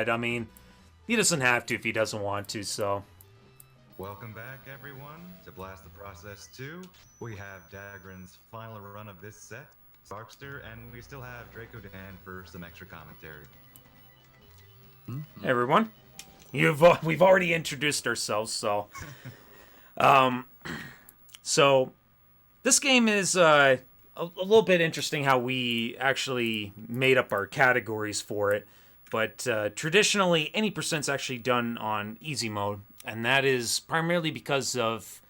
I mean, he doesn't have to if he doesn't want to, so... Welcome back, everyone, to Blast the Process 2. We have D4gr0n's final run of this set, Sparkster, and we still have D4gr0n for some extra commentary. Hey, everyone. We've already introduced ourselves, so... So, this game is a little bit interesting how we actually made up our categories for it. But traditionally, any percent's actually done on easy mode, and that is primarily because of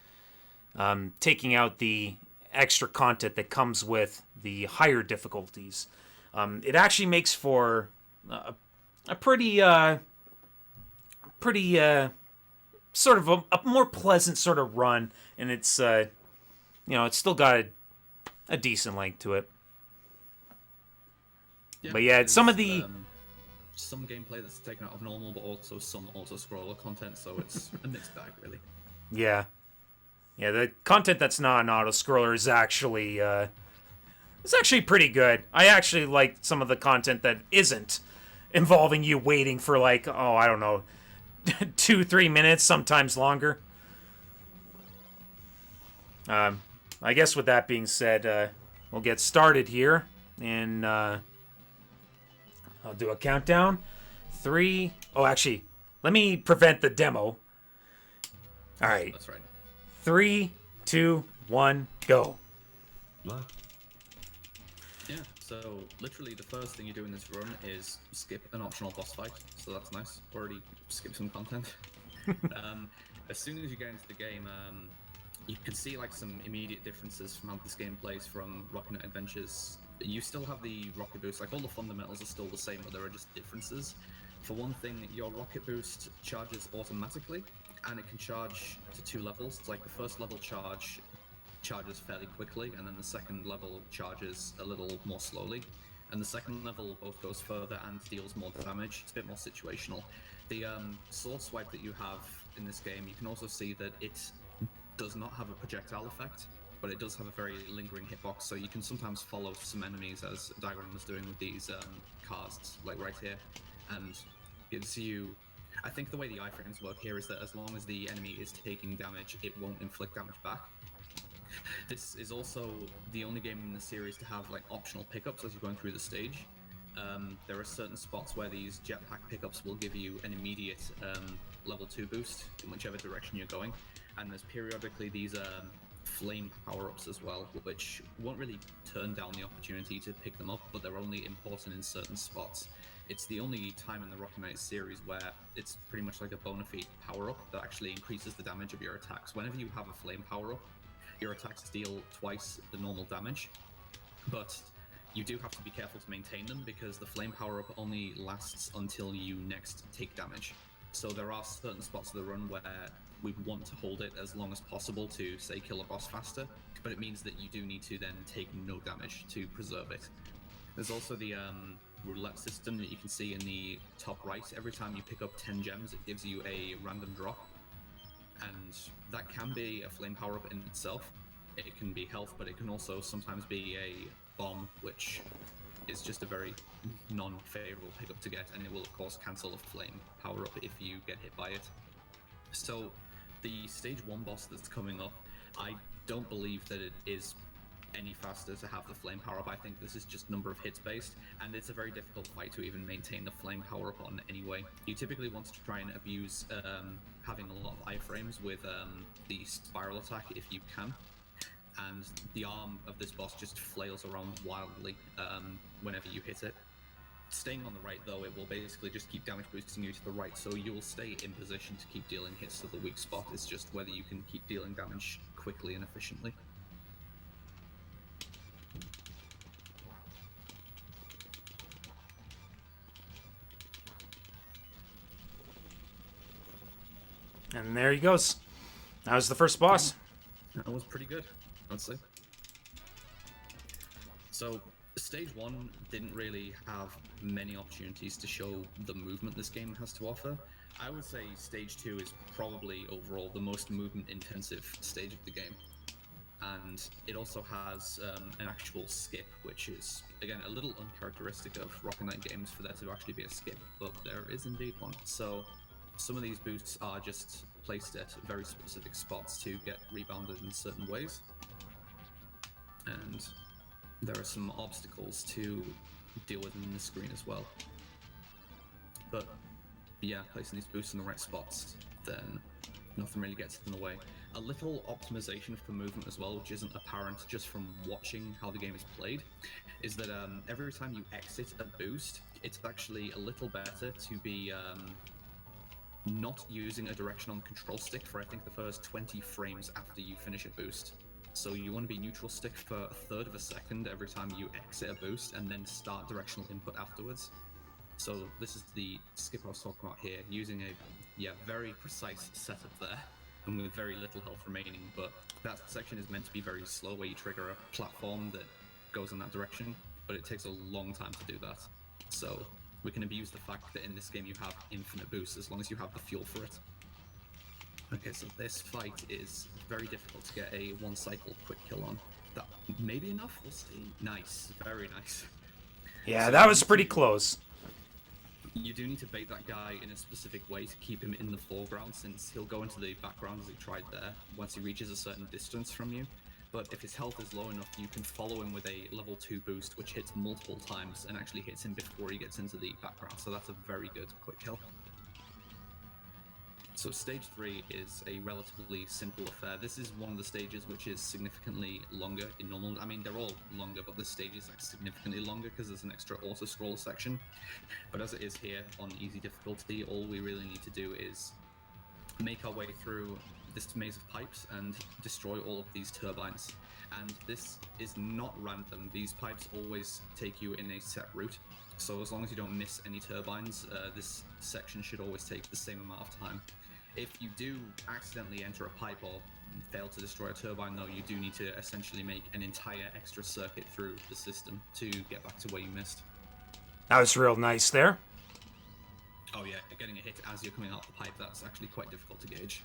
taking out the extra content that comes with the higher difficulties. It actually makes for a pretty sort of a more pleasant sort of run, and it's it's still got a decent length to it. Yeah, But yeah, some of the some gameplay that's taken out of normal, but also some auto-scroller content, so it's a mixed bag, really. yeah, the content that's not an auto scroller is actually it's actually pretty good. I actually like some of the content that isn't involving you waiting for like I don't know 2-3 minutes, sometimes longer. I guess with that being said, we'll get started here, and I'll do a countdown. 3. Oh, actually, let me prevent the demo. All right. That's right. 3, 2, 1, go. Luck. Yeah, so literally the first thing you do in this run is skip an optional boss fight, so that's nice. Already skipped some content. As soon as you get into the game, you can see like some immediate differences from how this game plays from Rocket Knight Adventures. You still have the rocket boost, like all the fundamentals are still the same, but there are just differences. For one thing, your rocket boost charges automatically, and it can charge to 2 levels. It's like the first level charges fairly quickly, and then the second level charges a little more slowly. And the second level both goes further and deals more damage. It's a bit more situational. The sword swipe that you have in this game, you can also see that it does not have a projectile effect, but it does have a very lingering hitbox, so you can sometimes follow some enemies, as D4gr0n was doing with these casts, like right here, and gives you... I think the way the iframes work here is that as long as the enemy is taking damage, it won't inflict damage back. This is also the only game in the series to have like optional pickups as you're going through the stage. There are certain spots where these jetpack pickups will give you an immediate level 2 boost in whichever direction you're going, and there's periodically these flame power-ups as well, which won't really turn down the opportunity to pick them up, but they're only important in certain spots. It's the only time in the Rocket Knight series where it's pretty much like a bona fide power-up that actually increases the damage of your attacks. Whenever you have a flame power-up, your attacks deal twice the normal damage, but you do have to be careful to maintain them because the flame power-up only lasts until you next take damage. So there are certain spots of the run where we want to hold it as long as possible to, say, kill a boss faster, but it means that you do need to then take no damage to preserve it. There's also the roulette system that you can see in the top right. Every time you pick up 10 gems, it gives you a random drop, and that can be a flame power-up in itself. It can be health, but it can also sometimes be a bomb, which is just a very non-favorable pickup to get, and it will of course cancel a flame power-up if you get hit by it. So the stage 1 boss that's coming up, I don't believe that it is any faster to have the flame power-up. I think this is just number of hits based, and it's a very difficult fight to even maintain the flame power-up on anyway. You typically want to try and abuse having a lot of iframes with the spiral attack if you can, and the arm of this boss just flails around wildly whenever you hit it. Staying on the right, though, it will basically just keep damage boosting you to the right, so you will stay in position to keep dealing hits to the weak spot. It's just whether you can keep dealing damage quickly and efficiently. And there he goes. That was the first boss. That was pretty good, I'd say. So, Stage 1 didn't really have many opportunities to show the movement this game has to offer. I would say Stage 2 is probably overall the most movement-intensive stage of the game. and it also has an actual skip, which is, again, a little uncharacteristic of Rocket Knight games for there to actually be a skip, but there is indeed one. So some of these boosts are just placed at very specific spots to get rebounded in certain ways, and there are some obstacles to deal with in the screen as well. But yeah, placing these boosts in the right spots, then nothing really gets in the way. A little optimization for movement as well, which isn't apparent just from watching how the game is played, is that every time you exit a boost, it's actually a little better to be not using a direction on the control stick for I think the first 20 frames after you finish a boost. So you want to be neutral stick for a third of a second every time you exit a boost, and then start directional input afterwards. So this is the skip I was talking about here, using a very precise setup there, and with very little health remaining, but that section is meant to be very slow, where you trigger a platform that goes in that direction, but it takes a long time to do that. So we can abuse the fact that in this game you have infinite boosts as long as you have the fuel for it. Okay, so this fight is very difficult to get a one cycle quick kill on. That may be enough, we'll see. Nice, very nice. Yeah, So that was pretty close. you do need to bait that guy in a specific way to keep him in the foreground, since he'll go into the background as he tried there once he reaches a certain distance from you. But if his health is low enough, you can follow him with a level 2 boost, which hits multiple times and actually hits him before he gets into the background. So that's a very good quick kill. So stage 3 is a relatively simple affair. This is one of the stages which is significantly longer in normal. I mean, they're all longer, but this stage is like significantly longer because there's an extra auto-scroll section. But as it is here on easy difficulty, all we really need to do is make our way through this maze of pipes and destroy all of these turbines. And this is not random. These pipes always take you in a set route. So as long as you don't miss any turbines, this section should always take the same amount of time. If you do accidentally enter a pipe or fail to destroy a turbine, though, you do need to essentially make an entire extra circuit through the system to get back to where you missed. That was real nice there. Oh yeah, getting a hit as you're coming out the pipe, that's actually quite difficult to gauge.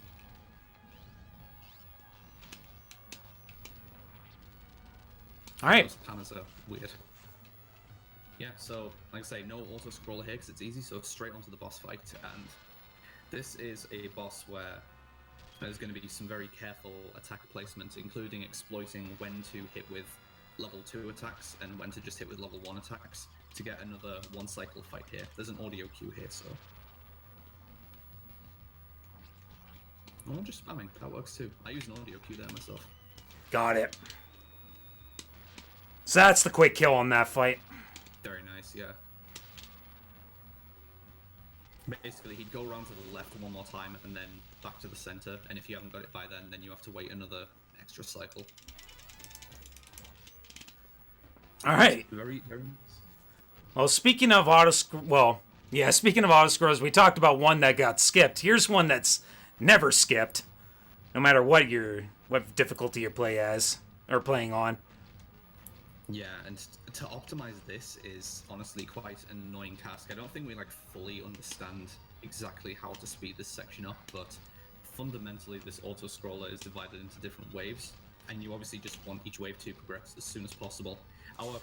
Alright. Those panels are weird. Yeah, so like I say, no auto-scroller here because it's easy, so straight onto the boss fight. And this is a boss where there's going to be some very careful attack placement, including exploiting when to hit with level 2 attacks and when to just hit with level 1 attacks to get another one cycle fight here. There's an audio cue here, so... Oh, I'm just spamming, that works too. I use an audio cue there myself. Got it. So that's the quick kill on that fight. Very nice, yeah. Basically, he'd go around to the left one more time and then back to the center, and if you haven't got it by then you have to wait another extra cycle. Alright. Very, very nice. Well, speaking of speaking of auto-scrolls, we talked about one that got skipped. Here's one that's never skipped, no matter what difficulty you play as, or playing on. Yeah, and to optimize this is honestly quite an annoying task. I don't think we fully understand exactly how to speed this section up, but fundamentally this auto-scroller is divided into different waves, and you obviously just want each wave to progress as soon as possible. Our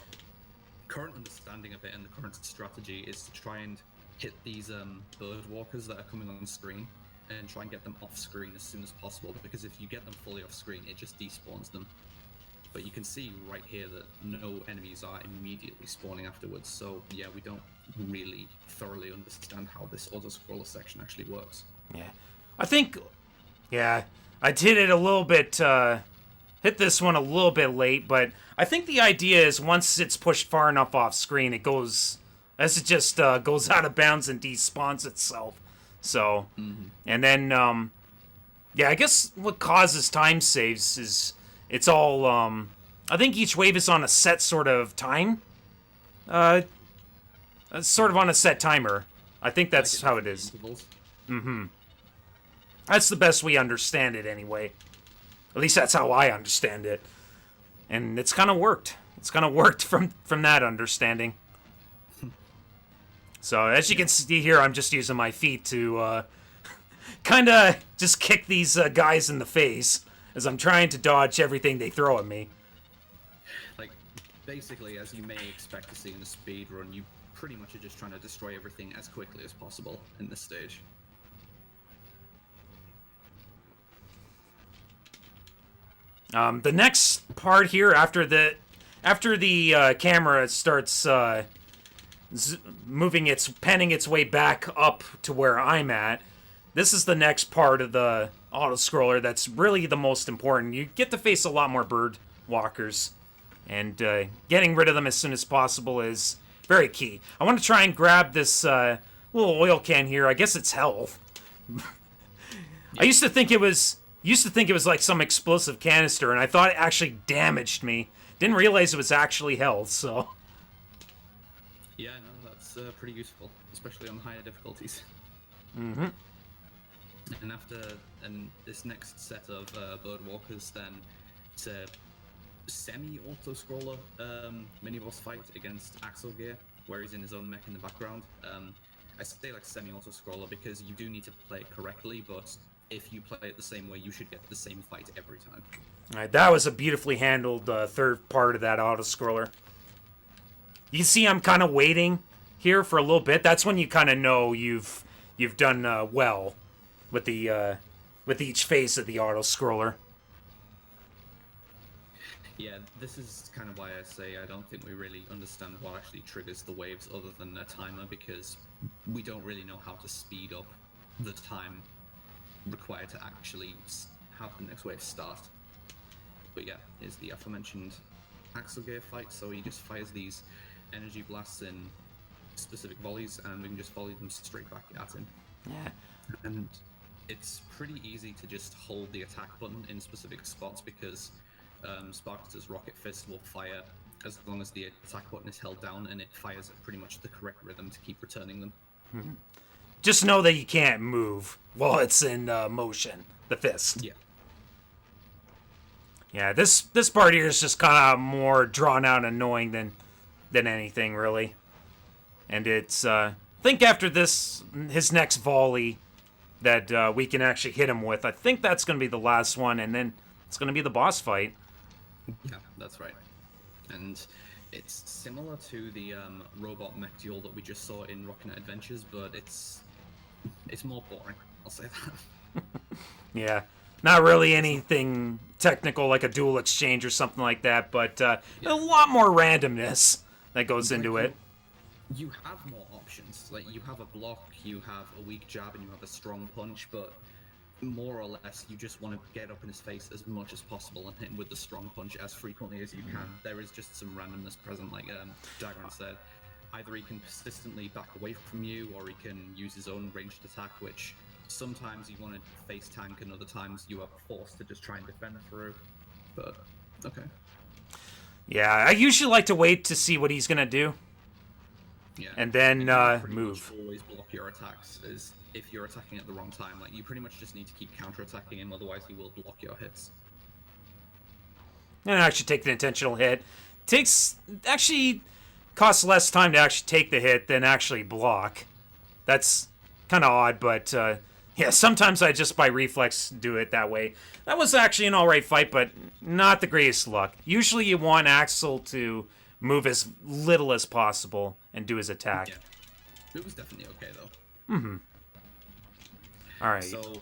current understanding of it and the current strategy is to try and hit these bird walkers that are coming on screen and try and get them off screen as soon as possible, because if you get them fully off screen, it just despawns them. But you can see right here that no enemies are immediately spawning afterwards, so yeah, we don't really thoroughly understand how this auto-scroller section actually works. Yeah. I think, I did it a little bit, hit this one a little bit late, but I think the idea is once it's pushed far enough off screen, it goes out of bounds and despawns itself. So, and then, I guess what causes time saves is it's all, I think each wave is on a set sort of time. Sort of on a set timer. I think that's how it is. That's the best we understand it anyway. At least that's how I understand it. And it's kind of worked. It's kind of worked from that understanding. So, as you can see here, I'm just using my feet to kind of just kick these guys in the face. as I'm trying to dodge everything they throw at me. Like, basically, as you may expect to see in a speed run, you pretty much are just trying to destroy everything as quickly as possible in this stage. The next part here, after the camera starts panning its way back up to where I'm at, this is the next part of the auto scroller that's really the most important. You get to face a lot more bird walkers, and getting rid of them as soon as possible is very key. I want to try and grab this little oil can here. I guess it's health. I used to think it was like some explosive canister, and I thought it actually damaged me. Didn't realize it was actually health. So yeah, no, that's pretty useful, especially on higher difficulties. Mm-hmm. And this next set of bird walkers, then it's a semi-auto scroller mini boss fight against Axel Gear, where he's in his own mech in the background. I say like semi-auto scroller because you do need to play it correctly, but if you play it the same way, you should get the same fight every time. All right, that was a beautifully handled third part of that auto scroller. You see, I'm kind of waiting here for a little bit. That's when you kind of know you've done well with the with each phase of the auto scroller. Yeah, this is kind of why I say I don't think we really understand what actually triggers the waves other than a timer, because we don't really know how to speed up the time required to actually have the next wave start. But yeah, here's the aforementioned Axel Gear fight. So he just fires these energy blasts in specific volleys, and we can just volley them straight back at him. Yeah. And it's pretty easy to just hold the attack button in specific spots, because Sparkster's Rocket Fist will fire as long as the attack button is held down, and it fires at pretty much the correct rhythm to keep returning them. Mm-hmm. Just know that you can't move while it's in motion, the fist. Yeah. Yeah, this part here is just kind of more drawn out and annoying than anything, really. And it's, I think after this, his next volley that we can actually hit him with, I think that's going to be the last one, and then it's going to be the boss fight. Yeah, that's right. And it's similar to the robot mech duel that we just saw in Rockin' Adventures, but it's more boring, I'll say that. Yeah, not really anything technical like a dual exchange or something like that, but a lot more randomness that goes into it. You have more options. Like, you have a block, you have a weak jab, and you have a strong punch, but more or less you just want to get up in his face as much as possible and hit him with the strong punch as frequently as you can. There is just some randomness present, like D4gr0n said. Either he can persistently back away from you, or he can use his own ranged attack, which sometimes you want to face tank, and other times you are forced to just try and defend through. But, okay. Yeah, I usually like to wait to see what he's going to do. Yeah. And then pretty move. Much always block your attacks, is if you're attacking at the wrong time. Like, you pretty much just need to keep counter-attacking him, otherwise he will block your hits. And actually take the intentional hit. Actually costs less time to actually take the hit than actually block. That's kind of odd, but yeah, sometimes I just by reflex do it that way. That was actually an alright fight, but not the greatest luck. Usually you want Axel to move as little as possible and do his attack. Yeah. It was definitely okay, though. Mm-hmm. Alright. So,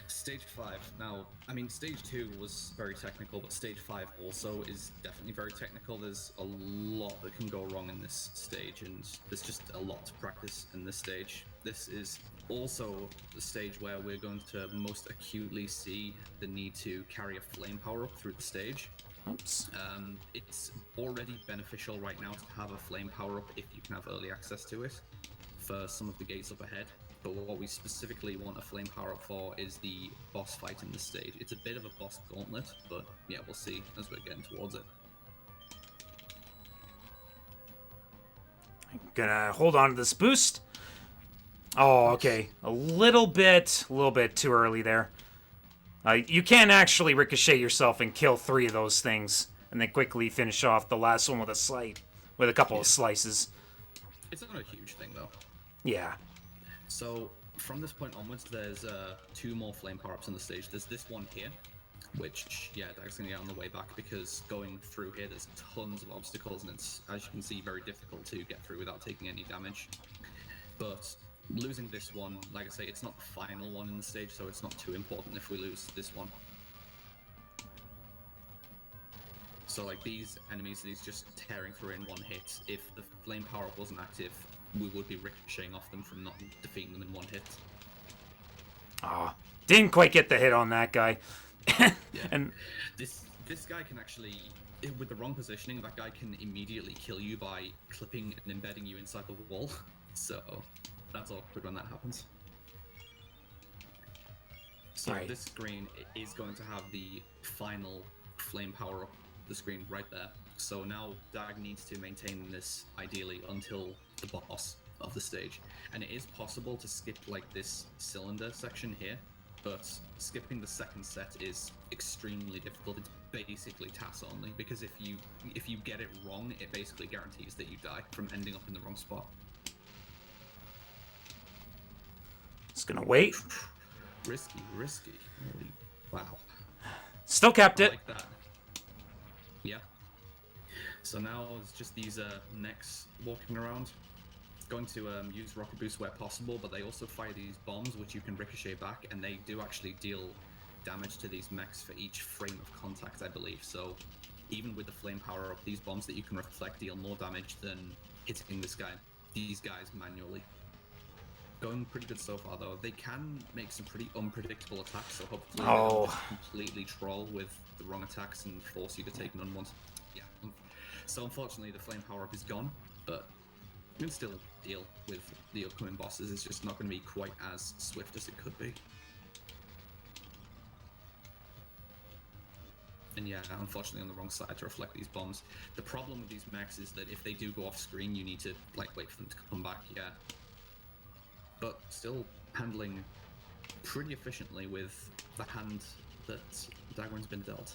Stage 5. Now, I mean, Stage 2 was very technical, but Stage 5 also is definitely very technical. There's a lot that can go wrong in this stage, and there's just a lot to practice in this stage. This is also the stage where we're going to most acutely see the need to carry a flame power-up through the stage. Oops. It's already beneficial right now to have a flame power-up if you can have early access to it for some of the gates up ahead. But what we specifically want a flame power-up for is the boss fight in this stage. It's a bit of a boss gauntlet, but yeah, we'll see as we're getting towards it. I'm gonna hold on to this boost. Oh, okay. A little bit too early there. You can actually ricochet yourself and kill 3 of those things, and then quickly finish off the last one with a couple of slices. It's not a huge thing, though. Yeah. So, from this point onwards, there's 2 more flame power-ups on the stage. There's this one here, which, yeah, that's going to get on the way back because going through here, there's tons of obstacles, and it's, as you can see, very difficult to get through without taking any damage. But losing this one, like I say, it's not the final one in the stage, so it's not too important if we lose this one. So like these enemies, he's just tearing through in one hit. If the flame power-up wasn't active, we would be ricocheting off them from not defeating them in one hit. Ah, didn't quite get the hit on that guy. Yeah. And this guy can actually, with the wrong positioning, that guy can immediately kill you by clipping and embedding you inside the wall. So that's awkward when that happens. So Right. this screen is going to have the final flame power up the screen right there. So now Dag needs to maintain this ideally until the boss of the stage. And it is possible to skip like this cylinder section here, but skipping the second set is extremely difficult. It's basically TAS only, because if you get it wrong, it basically guarantees that you die from ending up in the wrong spot. it's gonna wait. Risky. Holy, wow. Still kept I it. like that. Yeah. So now it's just these mechs walking around. Going to use rocket boost where possible, but they also fire these bombs which you can ricochet back, and they do actually deal damage to these mechs for each frame of contact, I believe. So even with the flame power up, these bombs that you can reflect deal more damage than hitting these guys manually. Going pretty good so far though. They can make some pretty unpredictable attacks, so hopefully they don't just completely troll with the wrong attacks and force you to take an unwanted. Yeah. So unfortunately the flame power up is gone, but you can still deal with the upcoming bosses. It's just not going to be quite as swift as it could be. And yeah, unfortunately on the wrong side to reflect these bombs. The problem with these mechs is that if they do go off screen, you need to like wait for them to come back, yeah. But still handling pretty efficiently with the hand that D4gr0n's been dealt.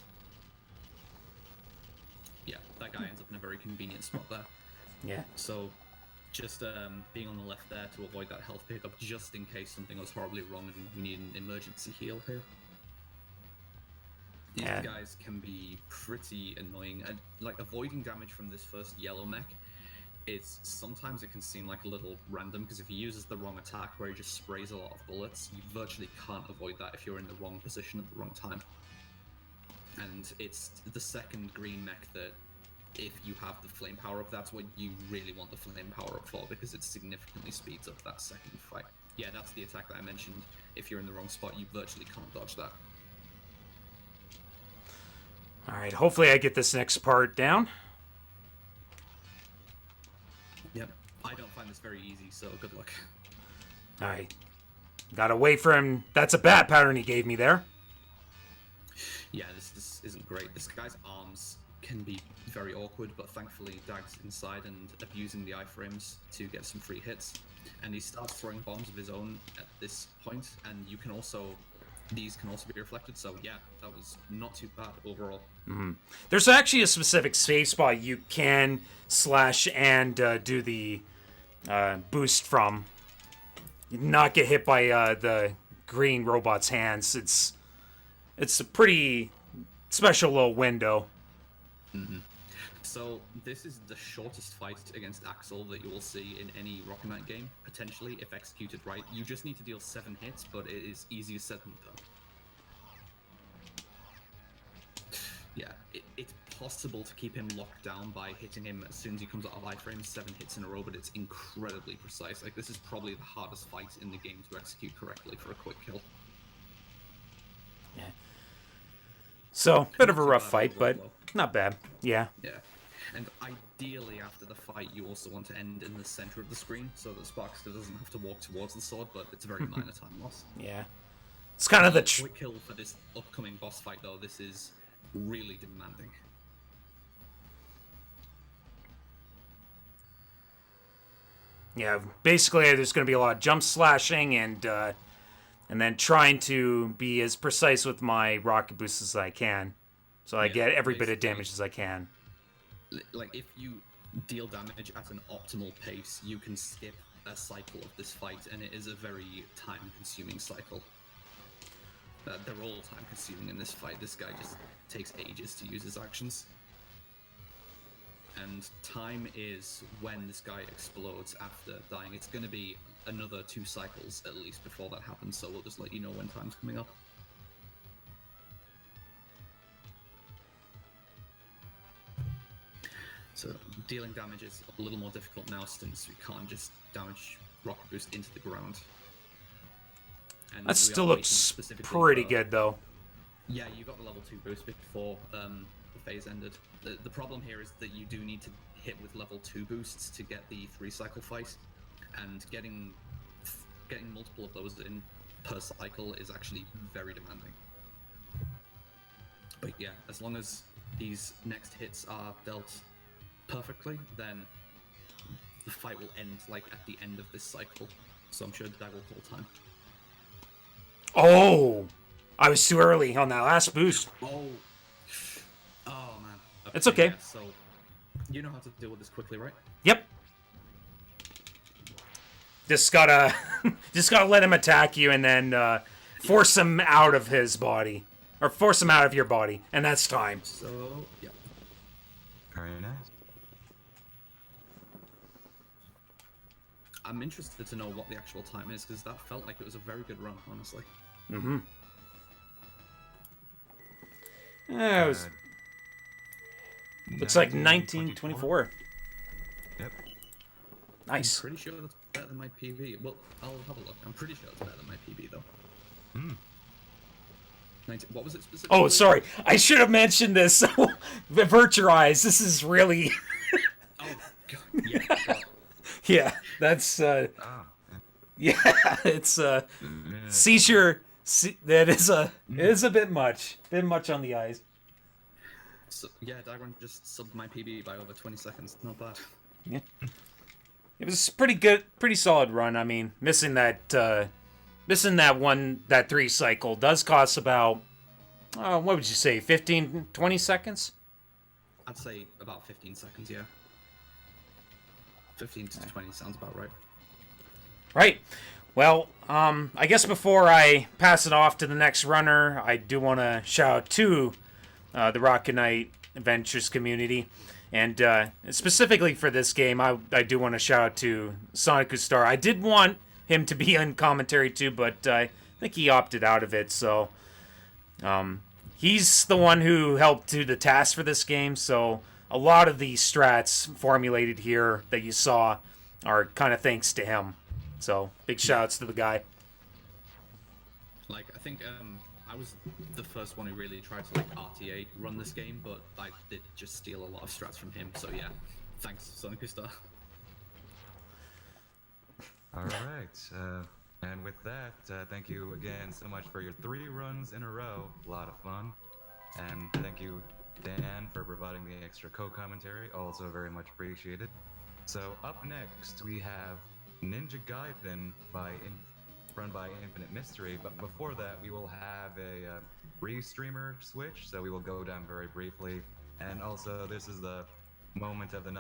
Yeah, that guy ends up in a very convenient spot there. Yeah. So just being on the left there to avoid that health pickup, just in case something was horribly wrong and we need an emergency heal here. These guys can be pretty annoying. And, like, avoiding damage from this first yellow mech, sometimes it can seem like a little random, because if he uses the wrong attack where he just sprays a lot of bullets, you virtually can't avoid that if you're in the wrong position at the wrong time. And it's the second green mech that, if you have the flame power up, that's what you really want the flame power up for, because it significantly speeds up that second fight. Yeah, that's the attack that I mentioned. If you're in the wrong spot, you virtually can't dodge that. Alright, hopefully I get this next part down. Yep. I don't find this very easy, so good luck. Alright. Gotta wait for him. That's a bad pattern he gave me there. Yeah, this isn't great. This guy's arms can be very awkward, but thankfully Dag's inside and abusing the iframes to get some free hits. And he starts throwing bombs of his own at this point, and you can also... these can also be reflected, so yeah, that was not too bad overall. Mm-hmm. There's actually a specific save spot you can slash and do the boost from. Not get hit by the green robot's hands. It's a pretty special little window. Mm-hmm. So this is the shortest fight against Axel that you will see in any Rocket Knight game, potentially, if executed right. You just need to deal 7 hits, but it is easier said than done. Yeah, it's possible to keep him locked down by hitting him as soon as he comes out of iframes, 7 hits in a row, but it's incredibly precise. Like, this is probably the hardest fight in the game to execute correctly for a quick kill. Yeah. So, bit of a rough fight, but not bad. Yeah. Yeah. And ideally, after the fight, you also want to end in the center of the screen, so that Sparkster doesn't have to walk towards the sword, but it's a very minor time loss. Yeah. It's kind of the... quick kill for this upcoming boss fight, though. This is really demanding. Yeah, basically there's going to be a lot of jump slashing and then trying to be as precise with my rocket boosts as I can. So I get every bit of damage as I can. Like, if you deal damage at an optimal pace, you can skip a cycle of this fight, and it is a very time-consuming cycle. They're all time consuming in this fight. This guy just takes ages to use his actions. And time is when this guy explodes after dying. It's going to be another 2 cycles at least before that happens, so we'll just let you know when time's coming up. So dealing damage is a little more difficult now since we can't just damage rocket boost into the ground. And That still looks pretty good, though. Yeah, you got the level 2 boost before the phase ended. The problem here is that you do need to hit with level 2 boosts to get the 3 cycle fight, and getting multiple of those in per cycle is actually very demanding. But yeah, as long as these next hits are dealt perfectly, then the fight will end like at the end of this cycle. So I'm sure that will call time. Oh! I was too early on that last boost. Oh man. It's okay. Yeah, so you know how to deal with this quickly, right? Yep. Just gotta let him attack you and then force him out of his body. Or force him out of your body. And that's time. So, yeah. Very nice. I'm interested to know what the actual time is, because that felt like it was a very good run, honestly. Mm-hmm. Yeah, it was... looks like 1924. Yep. Nice. I'm pretty sure that's better than my PB. Well, I'll have a look. I'm pretty sure it's better than my PB, though. Hmm. What was it specifically? Oh, sorry. I should have mentioned this. Avert your eyes. This is really... Oh, God. Yeah. God. Yeah, that's... Oh. yeah, it's... seizure... That is a... It is a bit much. Bit much on the eyes. So, yeah, D4gr0n just subbed my PB by over 20 seconds. Not bad. Yeah. It was pretty good, pretty solid run. I mean, missing that 3 cycle does cost about, what would you say, 15, 20 seconds? I'd say about 15 seconds, yeah. 15 to 20 sounds about right. Right. Well, I guess before I pass it off to the next runner, I do want to shout out to the Rocket Knight Adventures community. And specifically for this game, I do want to shout out to Sonic Star. I did want him to be in commentary too, but I think he opted out of it. So he's the one who helped do the task for this game. So a lot of the strats formulated here that you saw are kind of thanks to him. So big shout outs to the guy. Like, I think I was the first one who really tried to like RTA run this game, but I did just steal a lot of strats from him. So yeah, thanks, Sonic Star. All right. And with that, thank you again so much for your 3 runs in a row. A lot of fun. And thank you, Dan, for providing the extra co-commentary. Also very much appreciated. So up next, we have Ninja Gaiden run by Infinite Mystery. But before that, we will have a restreamer switch. So we will go down very briefly. And also, this is the moment of the night.